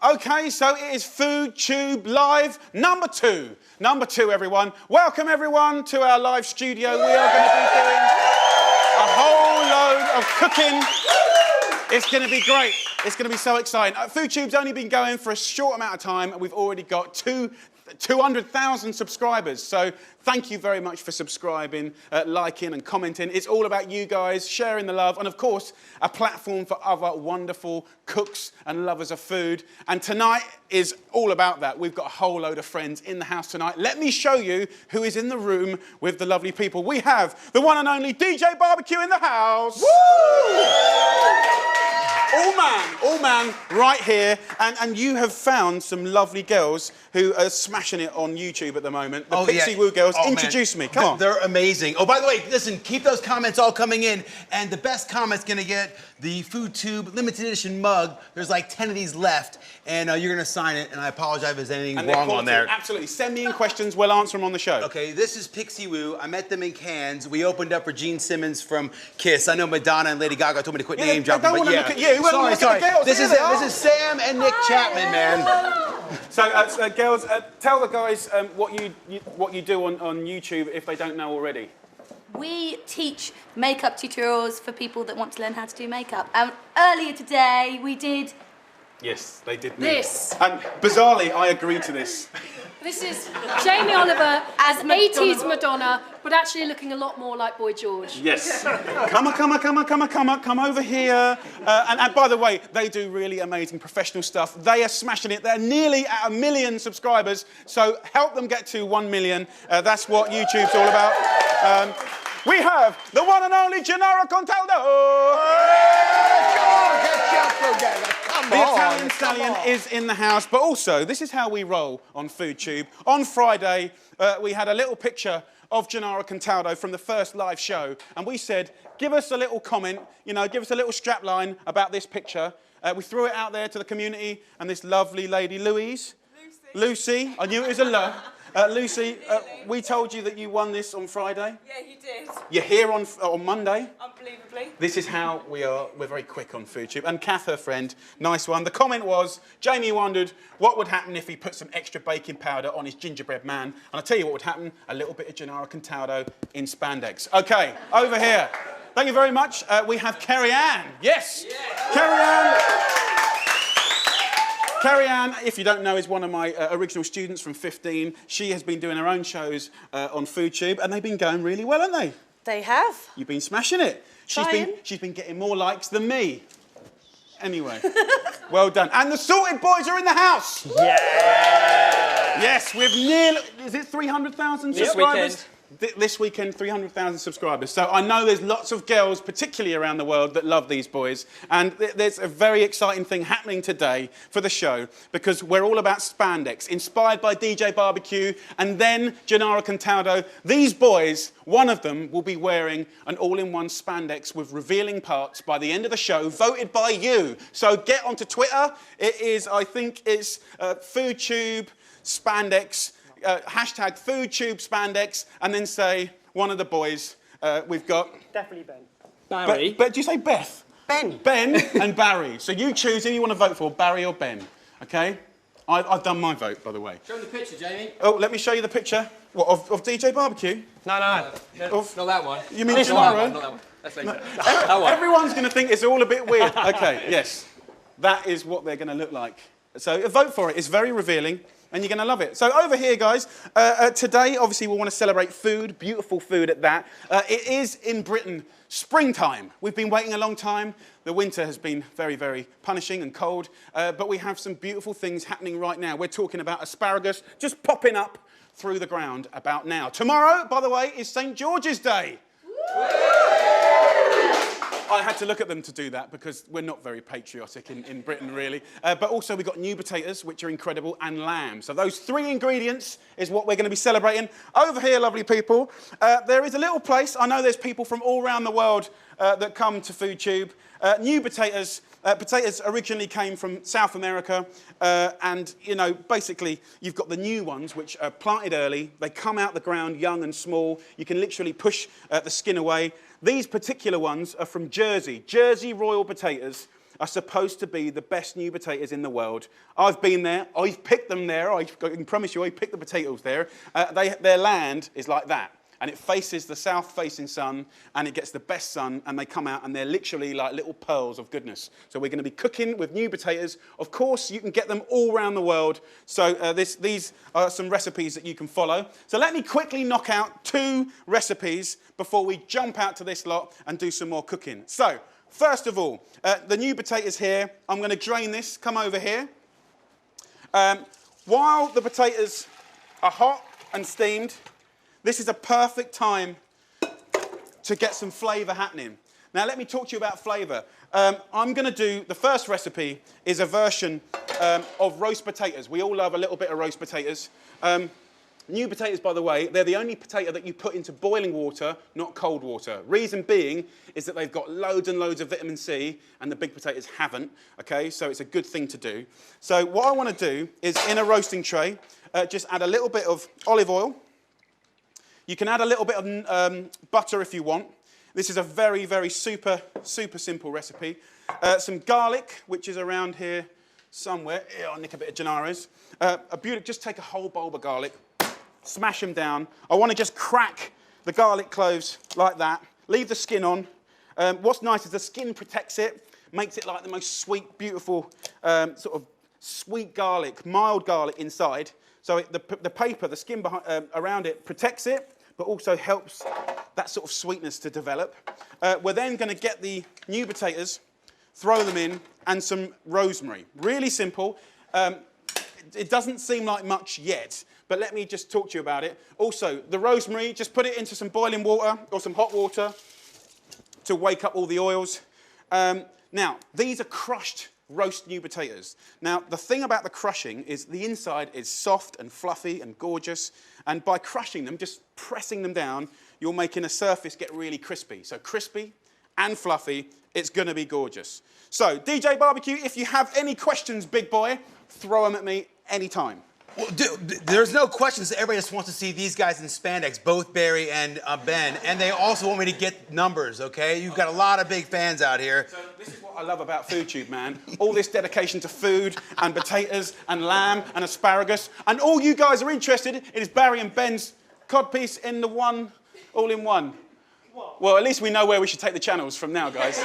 Okay, so it is FoodTube Live number 2. Number 2, everyone. Welcome, everyone, to our live studio. We are going to be doing a whole load of cooking. It's going to be great. It's going to be so exciting. FoodTube's only been going for a short amount of time, and we've already got 200,000 subscribers. So thank you very much for subscribing, liking and commenting. It's all about you guys, sharing the love, and of course, a platform for other wonderful cooks and lovers of food. And tonight is all about that. We've got a whole load of friends in the house tonight. Let me show you who is in the room with the lovely people. We have the one and only DJ Barbecue in the house. Woo! All man, right here. And you have found some lovely girls who are smashing it on YouTube at the moment. The Pixie Woo girls. Introduce me, come on. They're amazing. Oh, by the way, listen, keep those comments all coming in. And the best comment's gonna get the FoodTube limited edition mug. There's like 10 of these left. And you're gonna sign it. And I apologize if there's anything wrong on there. Absolutely. Send me in questions. We'll answer them on the show. Okay, this is Pixie Woo. I met them in Cannes. We opened up for Gene Simmons from Kiss. I know Madonna and Lady Gaga told me to quit name dropping, but yeah. Look at you. Sorry. This is Sam and Nick Chapman, man. So, girls, tell the guys what you do on YouTube if they don't know already. We teach makeup tutorials for people that want to learn how to do makeup. Earlier today, we did... Yes, they did. This. And bizarrely, I agreed to this. This is Jamie Oliver as 80s Madonna, but actually looking a lot more like Boy George. Yes. Come over here. And by the way, they do really amazing professional stuff. They are smashing it. They're nearly at 1 million subscribers. So help them get to 1 million. That's what YouTube's all about. We have the one and only Gennaro Contaldo. The Italian stallion is in the house, but also, this is how we roll on FoodTube. On Friday, we had a little picture of Gennaro Contaldo from the first live show, and we said, give us a little comment, give us a little strapline about this picture. We threw it out there to the community, and this lovely lady, Lucy, I knew it was a lo. Lucy, we told you that you won this on Friday. Yeah, you did. You're here on Monday. Unbelievably. This is how we are. We're very quick on FoodTube. And Kath, her friend, nice one. The comment was, Jamie wondered what would happen if he put some extra baking powder on his gingerbread man. And I'll tell you what would happen, a little bit of Gennaro Contaldo in Spandex. Okay, over here. Thank you very much. We have Kerry Ann. Yes. Kerry Ann, if you don't know, is one of my original students from 15. She has been doing her own shows on FoodTube, and they've been going really well, haven't they? They have. You've been smashing it. She's been getting more likes than me. Anyway, well done. And the Sorted Boys are in the house. Yeah. Yes, with nearly, is it 300,000 subscribers? This weekend, 300,000 subscribers. So I know there's lots of girls, particularly around the world, that love these boys. And there's a very exciting thing happening today for the show, because we're all about Spandex, inspired by DJ Barbecue and then Gennaro Contaldo. These boys, one of them will be wearing an all-in-one Spandex with revealing parts by the end of the show, voted by you. So get onto Twitter. It is, I think it's FoodTube Spandex. Hashtag FoodTube Spandex, and then say one of the boys. We've got... Definitely Ben. Barry. But do you say Beth? Ben. Ben and Barry. So you choose who you want to vote for, Barry or Ben. Okay? I've done my vote, by the way. Show me the picture, Jamie. Oh, let me show you the picture. What, of DJ Barbecue? No. Not that one. You mean tomorrow? Not that one. That's later. That one. Everyone's going to think it's all a bit weird. Okay, yes. That is what they're going to look like. So vote for it. It's very revealing. And you're going to love it. So over here, guys, today, obviously, we want to celebrate food, beautiful food at that. It is, in Britain, springtime. We've been waiting a long time. The winter has been very, very punishing and cold. But we have some beautiful things happening right now. We're talking about asparagus just popping up through the ground about now. Tomorrow, by the way, is St. George's Day. I had to look at them to do that because we're not very patriotic in Britain, really. But also we've got new potatoes, which are incredible, and lamb. So those 3 ingredients is what we're going to be celebrating. Over here, lovely people, there is a little place. I know there's people from all around the world that come to FoodTube. New potatoes. Potatoes originally came from South America, and, basically, you've got the new ones, which are planted early. They come out the ground young and small. You can literally push the skin away. These particular ones are from Jersey Royal potatoes, are supposed to be the best new potatoes in the world. I've been there. I've picked them there. I can promise you I picked the potatoes there. Their land is like that. And it faces the south-facing sun, and it gets the best sun, and they come out, and they're literally like little pearls of goodness. So we're going to be cooking with new potatoes. Of course, you can get them all around the world. So these are some recipes that you can follow. So let me quickly knock out 2 recipes before we jump out to this lot and do some more cooking. So first of all, the new potatoes here. I'm going to drain this. Come over here. While the potatoes are hot and steamed, this is a perfect time to get some flavour happening. Now, let me talk to you about flavour. I'm going to do, the first recipe is a version of roast potatoes. We all love a little bit of roast potatoes. New potatoes, by the way, they're the only potato that you put into boiling water, not cold water. Reason being is that they've got loads and loads of vitamin C, and the big potatoes haven't, okay? So it's a good thing to do. So what I want to do is, in a roasting tray, just add a little bit of olive oil. You can add a little bit of butter if you want. This is a very, very super simple recipe. Some garlic, which is around here somewhere. Here, I'll nick a bit of Gennaro's. Just take a whole bulb of garlic, smash them down. I want to just crack the garlic cloves like that. Leave the skin on. What's nice is the skin protects it, makes it like the most sweet, beautiful, sort of sweet garlic, mild garlic inside. So the paper, the skin around it protects it, but also helps that sort of sweetness to develop. We're then going to get the new potatoes, throw them in, and some rosemary. Really simple. It doesn't seem like much yet, but let me just talk to you about it. Also, the rosemary, just put it into some boiling water or some hot water to wake up all the oils. Now, these are crushed roast new potatoes. Now, the thing about the crushing is the inside is soft and fluffy and gorgeous, and by crushing them, just pressing them down, you're making a surface get really crispy. So crispy and fluffy, it's going to be gorgeous. So, DJ Barbecue, if you have any questions, big boy, throw them at me anytime. Well, dude, there's no questions. Everybody just wants to see these guys in spandex, both Barry and Ben, and they also want me to get numbers, okay? You've got a lot of big fans out here. So this is what I love about FoodTube, man. All this dedication to food and potatoes and lamb and asparagus, and all you guys are interested in is Barry and Ben's codpiece in the one, all in one. Well, at least we know where we should take the channels from now, guys.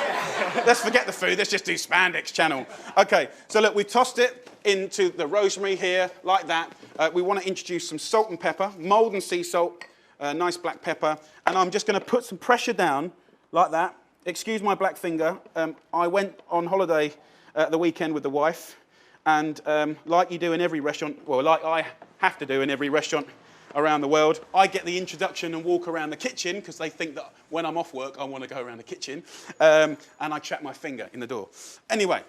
Let's forget the food. Let's just do Spandex channel. Okay, so look, we've tossed it into the rosemary here, like that. We want to introduce some salt and pepper, mold and sea salt, nice black pepper. And I'm just going to put some pressure down, like that. Excuse my black finger. I went on holiday the weekend with the wife. And like you do in every restaurant, well, like I have to do in every restaurant around the world, I get the introduction and walk around the kitchen because they think that when I'm off work, I want to go around the kitchen. And I trap my finger in the door. Anyway,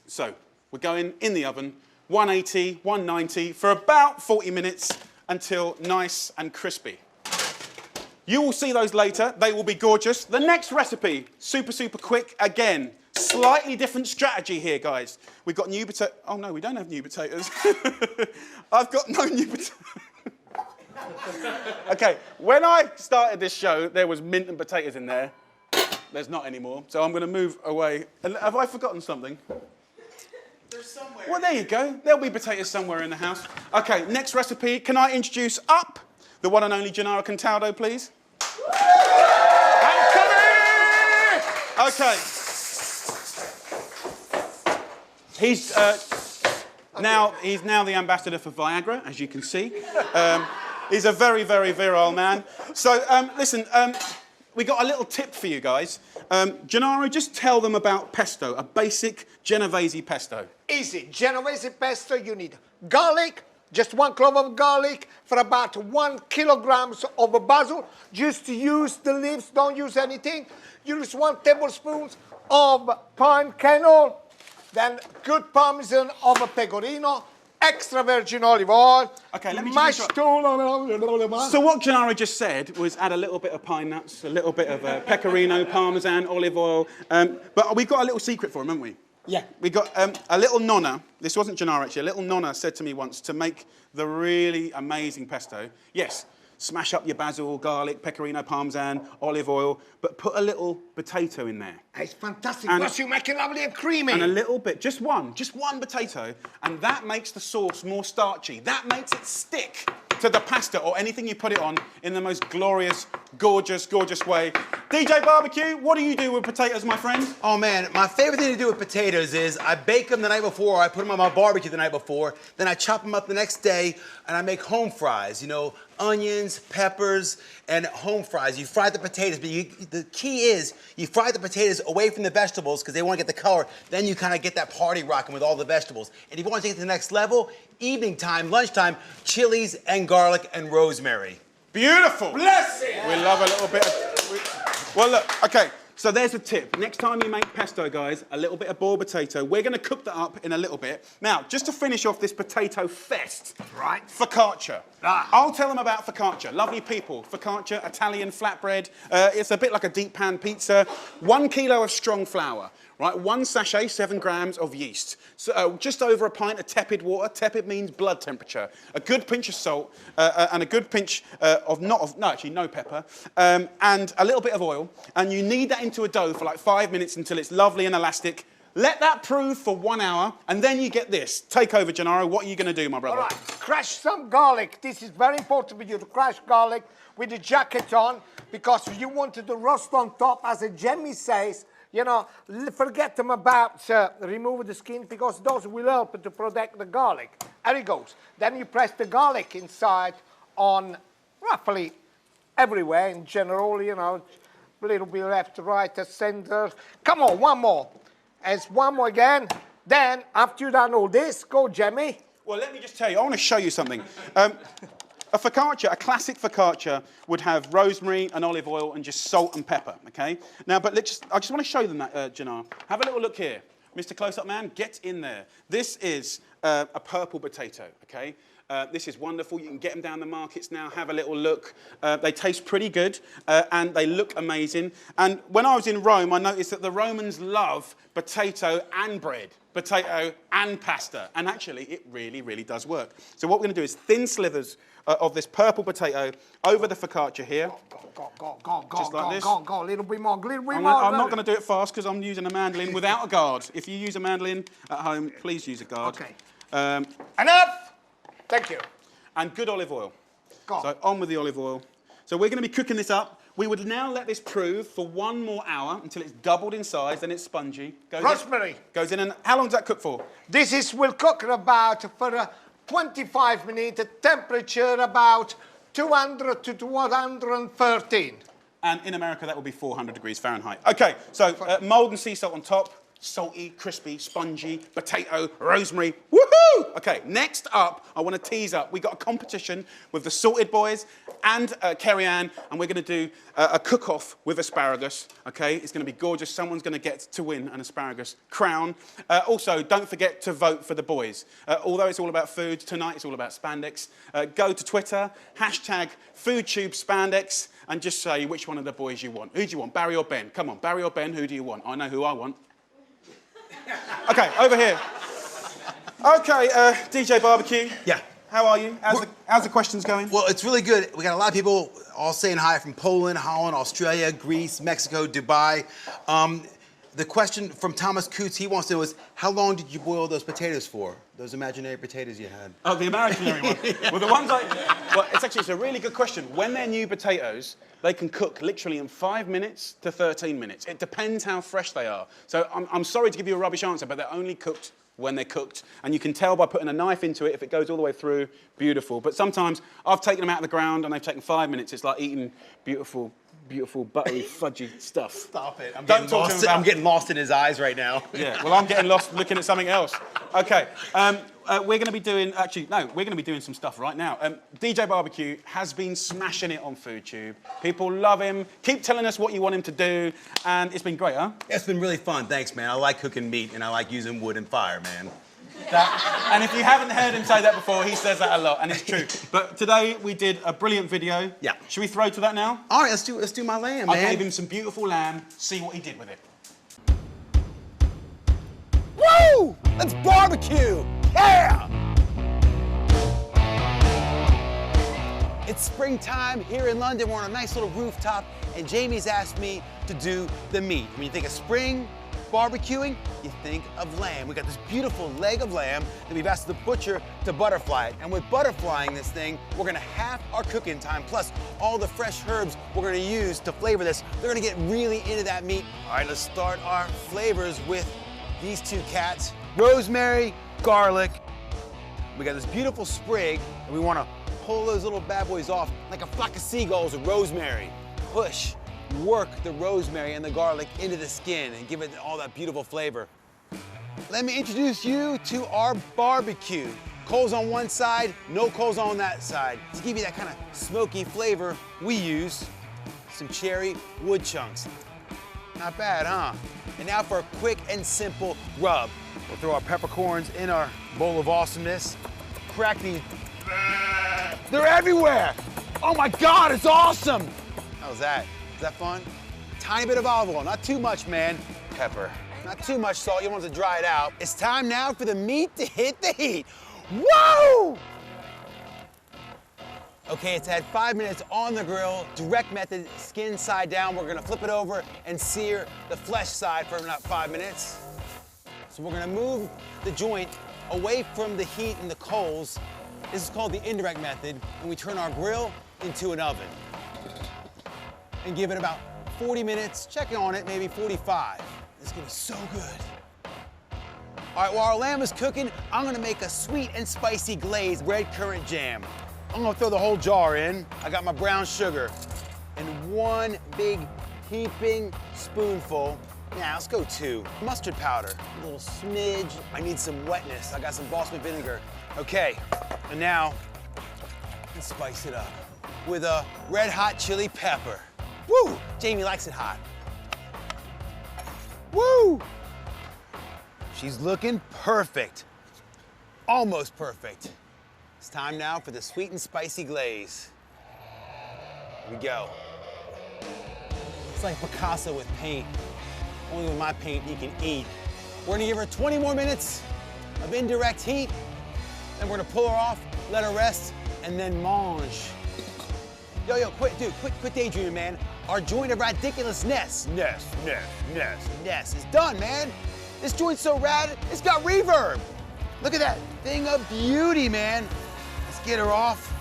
so we're going in the oven, 180, 190, for about 40 minutes until nice and crispy. You will see those later. They will be gorgeous. The next recipe, super quick. Again, slightly different strategy here, guys. We've got new potatoes. Oh, no, we don't have new potatoes. I've got no new potatoes. Okay, when I started this show, there was mint and potatoes in there. There's not anymore, so I'm going to move away. Have I forgotten something? There's somewhere. Well, there you go. There'll be potatoes somewhere in the house. Okay, next recipe. Can I introduce up the one and only Gennaro Contaldo, please? I'm coming! Okay. He's now the ambassador for Viagra, as you can see. He's a very virile man. So, listen, we got a little tip for you guys. Gennaro, just tell them about pesto, a basic Genovese pesto. Easy. Genovese pesto, you need garlic, just 1 clove of garlic, for about 1 kilogram of basil. Just use the leaves, don't use anything. Use 1 tablespoon of pine kernel, then good parmesan of pecorino, extra virgin olive oil. Okay, let me just So what Gennaro just said was add a little bit of pine nuts, a little bit of pecorino, parmesan, olive oil. But we've got a little secret for him, haven't we? Yeah. We got a little nonna. This wasn't Gennaro, actually. A little nonna said to me once to make the really amazing pesto. Yes. smash up your basil, garlic, pecorino, parmesan, olive oil, but put a little potato in there. It's fantastic. And- Plus, you make it lovely and creamy. And a little bit, just one potato, and that makes the sauce more starchy. That makes it stick to the pasta or anything you put it on in the most glorious, gorgeous, gorgeous way. DJ Barbecue, what do you do with potatoes, my friend? Oh man, my favorite thing to do with potatoes is I bake them the night before, or I put them on my barbecue the night before, then I chop them up the next day, and I make home fries. You know, onions, peppers, and home fries. You fry the potatoes, but the key is you fry the potatoes away from the vegetables because they want to get the color. Then you kind of get that party rocking with all the vegetables. And if you want to take it to the next level, evening time, lunchtime, chilies and garlic and rosemary. Beautiful. Bless it. We love a little bit of... Well, look, okay, so there's a tip. Next time you make pesto, guys, a little bit of boiled potato. We're going to cook that up in a little bit. Now, just to finish off this potato fest, Right. focaccia. Ah. I'll tell them about focaccia. Lovely people. Focaccia, Italian flatbread. It's a bit like a deep pan pizza. 1 kilo of strong flour. Right, 1 sachet, 7 grams of yeast. So, just over a pint of tepid water. Tepid means blood temperature. A good pinch of salt and a good pinch no pepper, and a little bit of oil. And you knead that into a dough for like 5 minutes until it's lovely and elastic. Let that prove for 1 hour, and then you get this. Take over, Gennaro. What are you going to do, my brother? All right, crush some garlic. This is very important for you to crush garlic with the jacket on because you wanted the roast on top, as Jamie says. You know, forget them about remove the skin because those will help to protect the garlic. There it goes. Then you press the garlic inside on roughly everywhere in general, you know, a little bit left, right, center. Come on, one more. As one more again. Then, after you've done all this, go, Jamie. Well, let me just tell you, I want to show you something. A focaccia, a classic focaccia, would have rosemary and olive oil and just salt and pepper, okay? Now, but I just want to show them that, Gennaro. Have a little look here. Mr. Close-Up Man, get in there. This is a purple potato, okay? This is wonderful. You can get them down the markets now. Have a little look. They taste pretty good, and they look amazing. And when I was in Rome, I noticed that the Romans love potato and bread, potato and pasta. And actually, it really, really does work. So what we're going to do is thin slivers of this purple potato over the focaccia here. Go, Just like this. go. A little bit more, I'm not going to do it fast because I'm using a mandolin without a guard. If you use a mandolin at home, please use a guard. Okay. Enough! Thank you. And good olive oil. Go. So on with the olive oil. So we're going to be cooking this up. We would now let this prove for 1 more hour until it's doubled in size, then it's spongy. Rosemary. Goes in, and how long does that cook for? Will cook about for 25 minutes, temperature about 200 to 213. And in America, that would be 400 degrees Fahrenheit. Okay, so mold and sea salt on top. Salty, crispy, spongy, potato, rosemary. Woohoo! Okay, next up, I want to tease up. We got a competition with the Salted Boys and Kerry Ann, and we're going to do a cook-off with asparagus. Okay, it's going to be gorgeous. Someone's going to get to win an asparagus crown. Also, don't forget to vote for the boys. Although it's all about food, tonight it's all about Spandex. Go to Twitter, #FoodTubeSpandex, and just say which one of the boys you want. Who do you want, Barry or Ben? Come on, Barry or Ben, who do you want? I know who I want. Okay, over here. Okay, DJ Barbecue. Yeah. How are you? How's the questions going? Well, it's really good. We got a lot of people all saying hi from Poland, Holland, Australia, Greece, Mexico, Dubai. The question from Thomas Coots, he wants to know is, how long did you boil those potatoes for? Those imaginary potatoes you had? Oh, the imaginary one. Well, the ones well, it's a really good question. When they're new potatoes, they can cook literally in 5 minutes to 13 minutes. It depends how fresh they are. So I'm sorry to give you a rubbish answer, but they're only cooked when they're cooked. And you can tell by putting a knife into it, if it goes all the way through, beautiful. But sometimes I've taken them out of the ground and they've taken 5 minutes. It's like eating beautiful, buttery, fudgy stuff. Stop it. I'm getting lost in his eyes right now. Yeah, well, I'm getting lost looking at something else. Okay, we're going to be doing, we're going to be doing some stuff right now. DJ Barbecue has been smashing it on FoodTube. People love him. Keep telling us what you want him to do, and it's been great, huh? It's been really fun. Thanks, man. I like cooking meat, and I like using wood and fire, man. And if you haven't heard him say that before, he says that a lot, and it's true. But today we did a brilliant video. Yeah. Should we throw to that now? All right, let's do my lamb, man. I gave him some beautiful lamb. See what he did with it. Woo! Let's barbecue! Yeah! It's springtime here in London. We're on a nice little rooftop, and Jamie's asked me to do the meat. When you think of spring, barbecuing, you think of lamb. We got this beautiful leg of lamb that we've asked the butcher to butterfly it. And with butterflying this thing, we're gonna half our cooking time, plus all the fresh herbs we're gonna use to flavor this. They're gonna get really into that meat. All right, let's start our flavors with these two cats. Rosemary, garlic. We got this beautiful sprig, and we wanna pull those little bad boys off like a flock of seagulls with rosemary. Push, work the rosemary and the garlic into the skin and give it all that beautiful flavor. Let me introduce you to our barbecue. Coals on one side, no coals on that side. To give you that kind of smoky flavor, we use some cherry wood chunks. Not bad, huh? And now for a quick and simple rub. We'll throw our peppercorns in our bowl of awesomeness. Crack these. They're everywhere! Oh my God, it's awesome! How's that? Is that fun? Tiny bit of olive oil, not too much, man. Pepper. Not too much salt, you want it to dry it out. It's time now for the meat to hit the heat. Whoa! Okay, it's had 5 minutes on the grill, direct method, skin side down. We're gonna flip it over and sear the flesh side for about 5 minutes. So we're gonna move the joint away from the heat and the coals. This is called the indirect method, and we turn our grill into an oven. And give it about 40 minutes, check on it, maybe 45. It's gonna be so good. All right, while our lamb is cooking, I'm gonna make a sweet and spicy glazed red currant jam. I'm gonna throw the whole jar in. I got my brown sugar and one big heaping spoonful. Now, let's go 2. Mustard powder, a little smidge. I need some wetness. I got some balsamic vinegar. Okay, and now, let's spice it up with a red hot chili pepper. Woo! Jamie likes it hot. Woo! She's looking perfect. Almost perfect. It's time now for the sweet and spicy glaze. Here we go. It's like Picasso with paint. Only with my paint you can eat. We're gonna give her 20 more minutes of indirect heat, then we're gonna pull her off, let her rest, and then mange. Yo, quit daydreaming, man. Our joint of ridiculousness, ness is done, man. This joint's so rad, it's got reverb. Look at that thing of beauty, man. Let's get her off.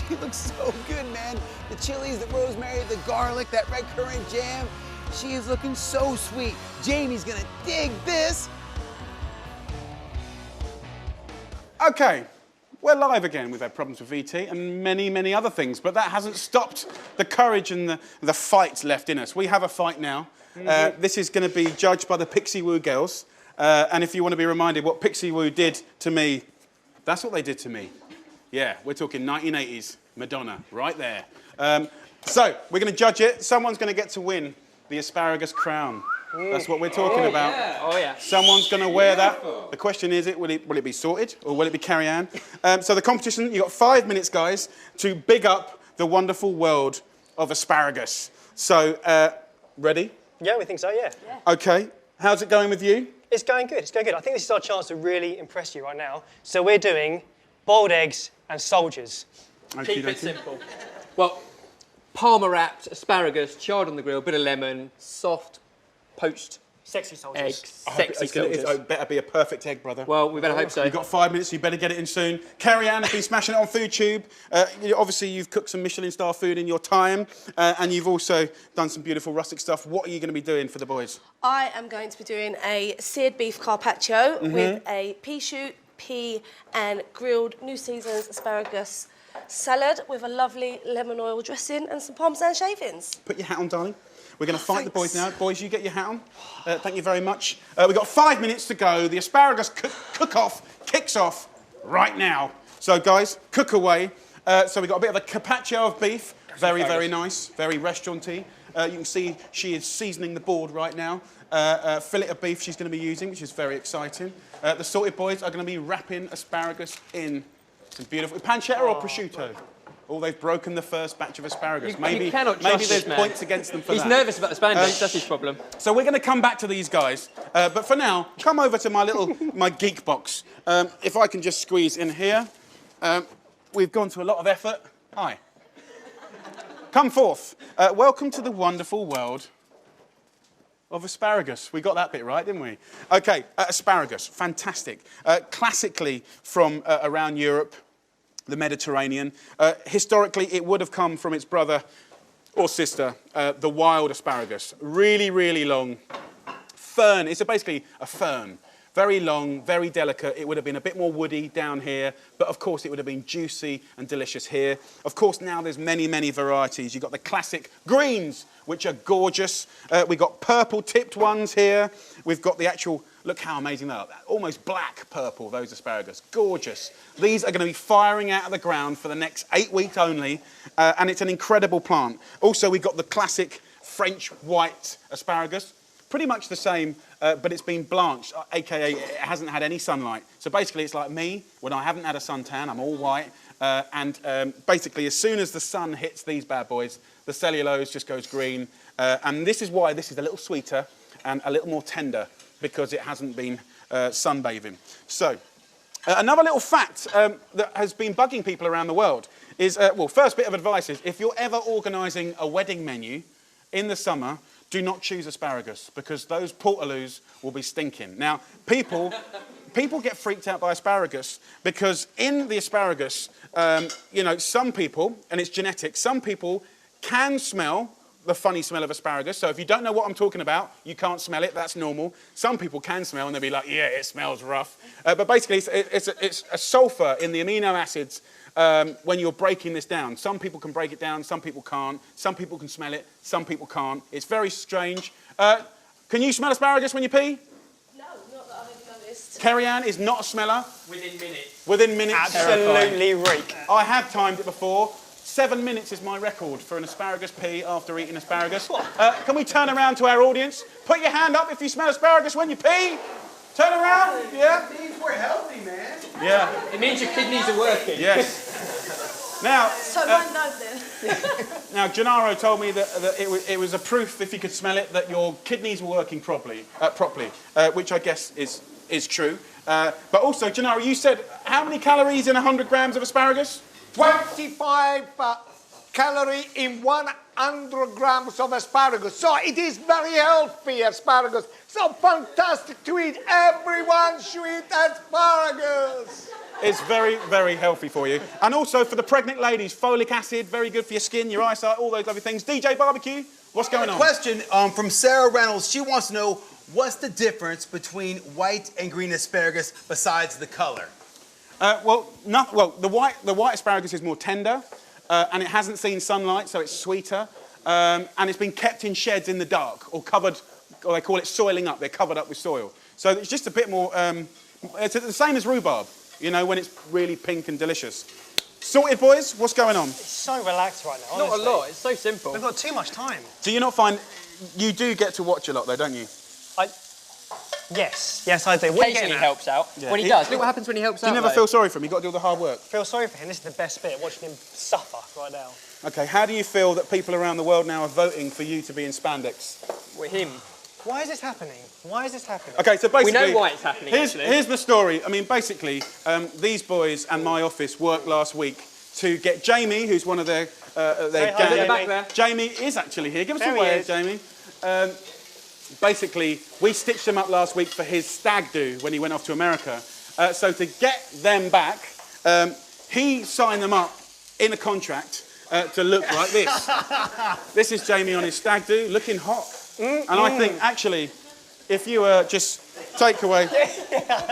She looks so good, man. The chilies, the rosemary, the garlic, that red currant jam. She is looking so sweet. Jamie's gonna dig this. Okay, we're live again. We've had problems with VT and many, many other things, but that hasn't stopped the courage and the fight left in us. We have a fight now. This is going to be judged by the Pixie Woo girls. And if you want to be reminded what Pixie Woo did to me, that's what they did to me. Yeah, we're talking 1980s Madonna, right there. So, we're going to judge it. Someone's going to get to win the asparagus crown. That's what we're talking about. Yeah. Oh, yeah. Someone's going to wear that. The question is, will it be sorted or will it be carry-on? So the competition, you've got 5 minutes, guys, to big up the wonderful world of asparagus. So, ready? Yeah, we think so, yeah. Okay. How's it going with you? It's going good, it's going good. I think this is our chance to really impress you right now. So we're doing boiled eggs and soldiers. Keep it simple. Well, Parma wrapped asparagus, charred on the grill, bit of lemon, soft, poached Sexy soldiers. eggs. Sexy soldiers. It better be a perfect egg, brother. Well, we better hope so. You've got 5 minutes, so you better get it in soon. Carrie-Anne has been smashing it on FoodTube. Obviously, you've cooked some Michelin-star food in your time, and you've also done some beautiful rustic stuff. What are you going to be doing for the boys? I am going to be doing a seared beef carpaccio with a pea shoot, pea and grilled New Seasons asparagus salad with a lovely lemon oil dressing and some Parmesan shavings. Put your hat on, darling. We're going to fight the boys now. Boys, you get your hat on. Thank you very much. We've got 5 minutes to go. The asparagus cook-off kicks off right now. So, guys, cook away. So we've got a bit of a carpaccio of beef. Very, very nice. Very restauranty. You can see she is seasoning the board right now. Fillet of beef she's going to be using, which is very exciting. The sorted boys are going to be wrapping asparagus in some beautiful... Pancetta or prosciutto? Oh, they've broken the first batch of asparagus. You cannot trust there's this man. points against them for He's that. nervous about the Spandex, that's his problem. So we're going to come back to these guys. But for now, come over to my geek box. If I can just squeeze in here. we've gone to a lot of effort. Hi. Come forth. Welcome to the wonderful world of asparagus. We got that bit right, didn't we? Okay, asparagus, fantastic. Classically from around Europe, the Mediterranean. Historically, it would have come from its brother or sister, the wild asparagus. Really, really long. Fern, it's basically a fern. Very long, very delicate. It would have been a bit more woody down here, but of course it would have been juicy and delicious here. Of course, now there's many, many varieties. You've got the classic greens, which are gorgeous. We've got purple-tipped ones here. We've got the actual, look how amazing they are. Almost black purple, those asparagus. Gorgeous. These are going to be firing out of the ground for the next 8 weeks only, and it's an incredible plant. Also, we've got the classic French white asparagus. Pretty much the same, but it's been blanched, aka it hasn't had any sunlight. So basically it's like me, when I haven't had a suntan, I'm all white, and basically as soon as the sun hits these bad boys, the cellulose just goes green, and this is why this is a little sweeter and a little more tender, because it hasn't been sunbathing. So, another little fact that has been bugging people around the world is, well, first bit of advice is, if you're ever organising a wedding menu in the summer, do not choose asparagus, because those portaloos will be stinking. Now, people get freaked out by asparagus because in the asparagus, you know, some people, and it's genetic, some people can smell the funny smell of asparagus. So if you don't know what I'm talking about, you can't smell it, that's normal. Some people can smell and they'll be like, yeah, it smells rough. But basically, it's a sulfur in the amino acids when you're breaking this down. Some people can break it down, some people can't. Some people can smell it, some people can't. It's very strange. Can you smell asparagus when you pee? No, not that I've ever noticed. Kerry-Ann is not a smeller. Within minutes. Within minutes. Absolutely reek. I have timed it before. 7 minutes is my record for an asparagus pee after eating asparagus. Can we turn around to our audience? Put your hand up if you smell asparagus when you pee. Turn around. Yeah. It means we're healthy, man. Yeah. It means your kidneys are working. Yes. Now. So mine don't then. Now, Gennaro told me that it was a proof, if you could smell it, that your kidneys were working properly, which I guess is true. But also, Gennaro, you said how many calories in 100 grams of asparagus? 25 calories in 100 grams of asparagus. So it is very healthy, asparagus. So fantastic to eat. Everyone should eat asparagus. It's very, very healthy for you. And also for the pregnant ladies, folic acid, very good for your skin, your eyesight, all those lovely things. DJ Barbecue, what's going on? Question from Sarah Reynolds. She wants to know, what's the difference between white and green asparagus besides the color? The white asparagus is more tender, and it hasn't seen sunlight, so it's sweeter, and it's been kept in sheds in the dark, or covered, or they call it soiling up. They're covered up with soil, so it's just a bit more. It's the same as rhubarb, you know, when it's really pink and delicious. Sorted, boys. What's going on? It's so relaxed right now, honestly. Not a lot. It's so simple. We've got too much time. Do you not find you do get to watch a lot though, don't you? Yes, I do. What are you Occasionally getting at? helps out. Yeah. When he does. Look what happens when he helps out. You never though. feel sorry for him. You've got to do all the hard work. Feel sorry for him. This is the best bit, watching him suffer right now. Okay, how do you feel that people around the world now are voting for you to be in spandex? With him. Why is this happening? Why is this happening? Okay, so basically... We know why it's happening, actually. Here's the story. I mean, basically, these boys and my office worked last week to get Jamie, who's one of their gang... Back there. Jamie is actually here. Give us There a he wave, is. Jamie. Basically, we stitched him up last week for his stag do when he went off to America. So to get them back, he signed them up in a contract to look like this. This is Jamie on his stag do, looking hot. And I think, actually, if you just take away...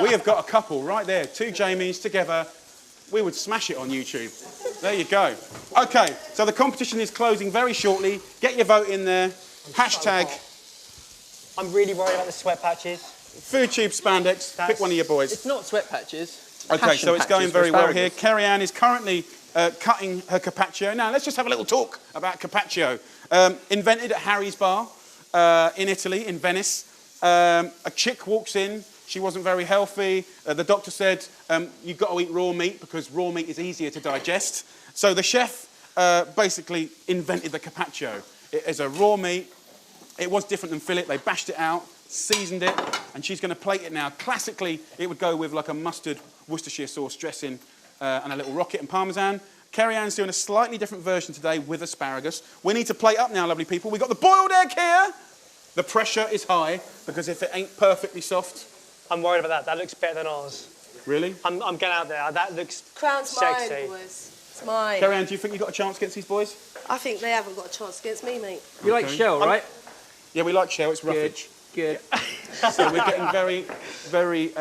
We have got a couple right there, 2 Jamies together. We would smash it on YouTube. There you go. Okay, so the competition is closing very shortly. Get your vote in there. Hashtag... I'm really worried about the sweat patches. FoodTube Spandex. Pick one of your boys. It's not sweat patches. Okay, so it's going very well here. Asparagus. Kerry-Ann is currently cutting her carpaccio. Now, let's just have a little talk about carpaccio. Invented at Harry's Bar in Italy, in Venice. A chick walks in. She wasn't very healthy. The doctor said, you've got to eat raw meat because raw meat is easier to digest. So the chef basically invented the carpaccio. It is a raw meat. It was different than fillet. They bashed it out, seasoned it, and she's going to plate it now. Classically, it would go with like a mustard Worcestershire sauce dressing. and a little rocket and parmesan. Kerry-Ann's doing a slightly different version today with asparagus. We need to plate up now, lovely people. We've got the boiled egg here. The pressure is high because if it ain't perfectly soft... I'm worried about that. That looks better than ours. Really? I'm getting out there. That looks Crown's sexy. mine, boys. It's mine. Kerry-Ann, do you think you've got a chance against these boys? I think they haven't got a chance against me, mate. You like shell, right? Yeah, we like shell. It's roughage. Good. So we're getting very, very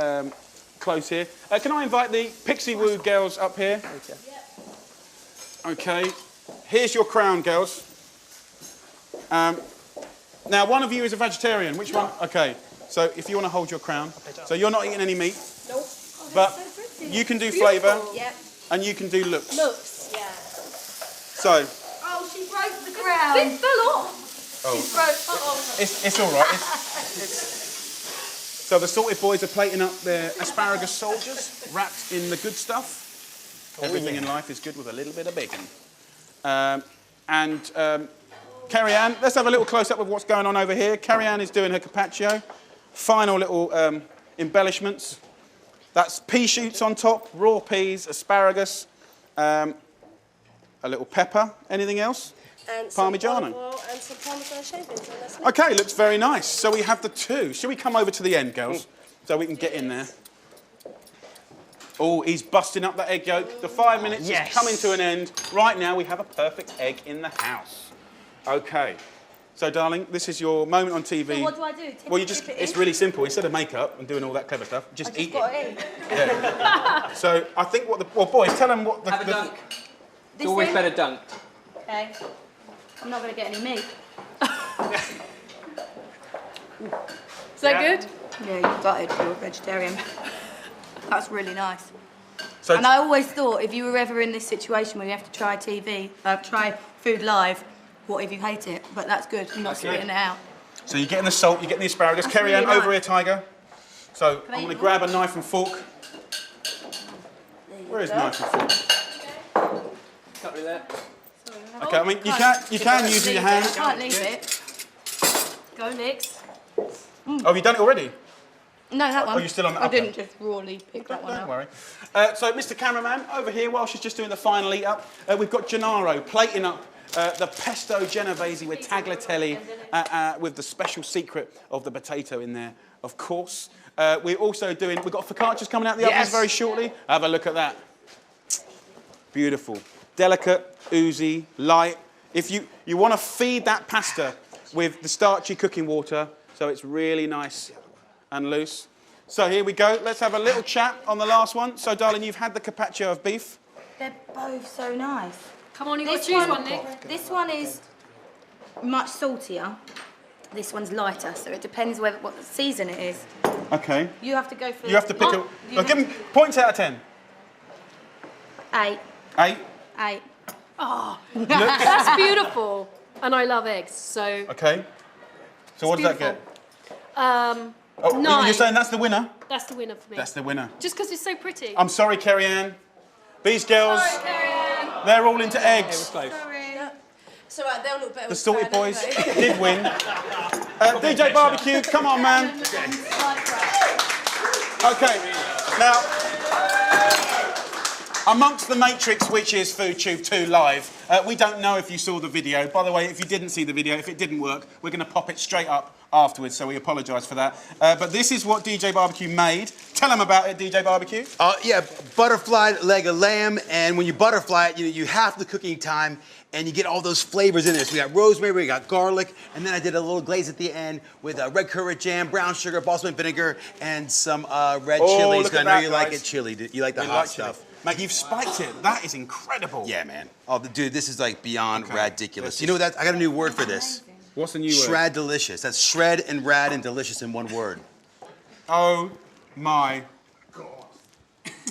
close here. Can I invite the Pixie Woo girls up here? Okay. Here's your crown, girls. Now, one of you is a vegetarian. Which one? Okay. So if you want to hold your crown. So you're not eating any meat. Nope. But you can do flavour. Yep. And you can do looks. Looks, yeah. So. Oh, she broke the crown. It fell off. Oh. She broke. It's all right. So the Sorted Boys are plating up their asparagus soldiers, wrapped in the good stuff. Everything in life is good with a little bit of bacon. Kerry-Ann, let's have a little close-up of what's going on over here. Kerry-Ann is doing her carpaccio. Final little embellishments. That's pea shoots on top, raw peas, asparagus, a little pepper. Anything else? And some Parmigiano. olive oil and some Parmesan shavings. And that's it. Okay, looks very nice. So we have the two. Shall we come over to the end, girls, so we can get in there? Oh, he's busting up that egg yolk. The 5 minutes is coming to an end. Right now, we have a perfect egg in the house. Okay. So, darling, this is your moment on TV. So what do I do? Well, it's really simple. Instead of makeup and doing all that clever stuff, just eat it. Yeah. So, I think well, boys, tell them what the... Have a dunk. It's This always thing? better dunked. Okay. I'm not going to get any meat. Is that good? Yeah, you got it if you're a vegetarian. That's really nice. So And I always thought if you were ever in this situation where you have to try try food live, what if you hate it? But that's good. You're not spitting it out. So you're getting the salt, you're getting the asparagus. That's Kerry-Ann, really over nice. here, Tiger. So I I'm going to eat grab a knife and fork. There you Where is go. knife and fork? Cut it there. Okay, I mean, you can use your hand. I can't leave it. Go, Nix. Oh, have you done it already? No, that one. Oh, you're still on that? I Okay. didn't just rawly pick that one Don't up. worry. So, Mr. Cameraman, over here, while she's just doing the final eat up, we've got Gennaro plating up the pesto genovese with tagliatelle with the special secret of the potato in there, of course. We're also doing, we've got focaccias coming out the ovens very shortly. Have a look at that. Beautiful. Delicate, oozy, light. If you want to feed that pasta with the starchy cooking water, so it's really nice and loose. So here we go. Let's have a little chat on the last one. So, darling, you've had the carpaccio of beef. They're both so nice. Come on, you got to choose one, Nick. This one is much saltier. This one's lighter, so it depends what season it is. Okay. You have to go for. You have to pick give them points out of 10. 8. 8. 8. Oh, that's beautiful. And I love eggs, so. Okay. So what does that get? Oh, 9. you're saying that's the winner? That's the winner for me. That's the winner. Just because it's so pretty. I'm sorry, Kerry-Ann. These girls, they're all into eggs. Sorry. So they'll look better. The with Sorted pan Boys anyway. did win. DJ Barbecue, come on, man. Okay, now, amongst the matrix, which is FoodTube 2 Live, we don't know if you saw the video. By the way, if you didn't see the video, if it didn't work, we're going to pop it straight up afterwards, so we apologise for that. But this is what DJ Barbecue made. Tell them about it, DJ Barbecue. Yeah, butterfly leg of lamb, and when you butterfly it, you half the cooking time, and you get all those flavors in there. So we got rosemary, we got garlic, and then I did a little glaze at the end with red currant jam, brown sugar, balsamic vinegar, and some red chilies. look 'Cause at I know that, you like guys. it chili. You like the We hot like stuff. chili. Mate, you've spiked it. That is incredible. Yeah, man. Oh, dude, this is like beyond ridiculous. This You know that? I got a new word for this. What's the new word? Shred delicious. That's shred and rad and delicious in one word. Oh my God.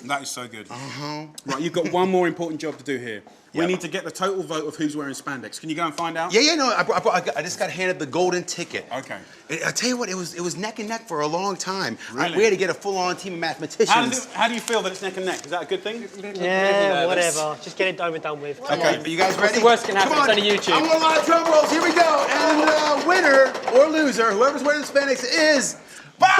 That is so good. Right, you've got one more important job to do here. We Yep. need to get the total vote of who's wearing spandex. Can you go and find out? Yeah, no, I just got handed the golden ticket. Okay. I tell you what, it was neck and neck for a long time. Really? We had to get a full-on team of mathematicians. How do you feel that it's neck and neck? Is that a good thing? Yeah, whatever. Just get it over and done with. Okay, are you guys ready? the worst can happen? Come It's on YouTube. I want a lot of drum rolls. Here we go. And the winner or loser, whoever's wearing the spandex, is Barry!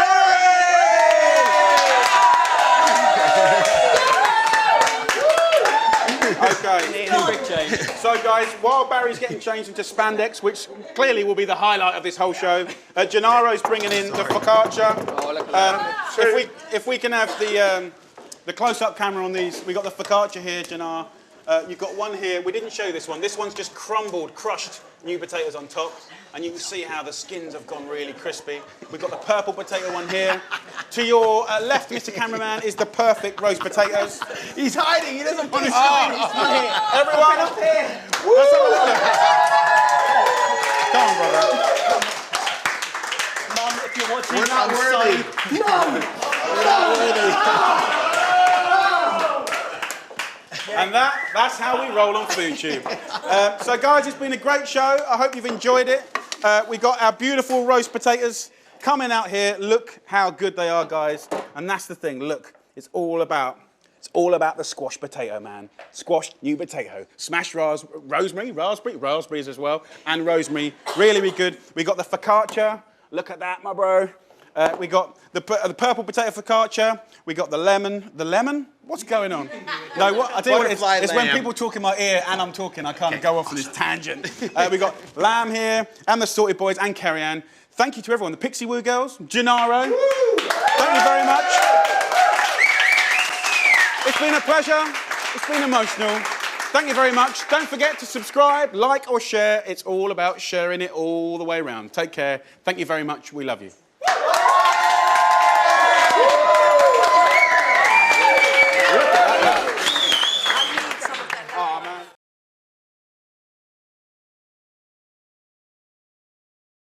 Quick change. So, guys, while Barry's getting changed into Spandex, which clearly will be the highlight of this whole show, Gennaro's bringing in the focaccia. Oh, look at that. If we can have the close-up camera on these, we got the focaccia here, Gennaro. You've got one here. We didn't show this one. This one's just crumbled, crushed new potatoes on top, and you can see how the skins have gone really crispy. We've got the purple potato one here. To your left, Mr. Cameraman, is the perfect roast potatoes. He's hiding. He doesn't want to show him. He's not here. Everyone, up here. Let's have a look. Come on, brother. Mum, if you're watching, We're not worthy. We're not worthy. And that's how we roll on FoodTube. So, guys, it's been a great show. I hope you've enjoyed it. We got our beautiful roast potatoes coming out here. Look how good they are, guys. And that's the thing. Look, it's all about the squash potato, man. Squashed new potato. Smashed raspberries as well, and rosemary. Really, really good. We got the focaccia. Look at that, my bro. We got the purple potato focaccia. We got the lemon. The lemon? What's going on? No, what I tell you what, it's when people talk in my ear and I'm talking, I can't go off on this tangent. We got lamb here, and the Sorted Boys, and Kerry-Ann. Thank you to everyone. The Pixie Woo Girls, Gennaro. Thank you very much. It's been a pleasure. It's been emotional. Thank you very much. Don't forget to subscribe, like, or share. It's all about sharing it all the way around. Take care. Thank you very much. We love you.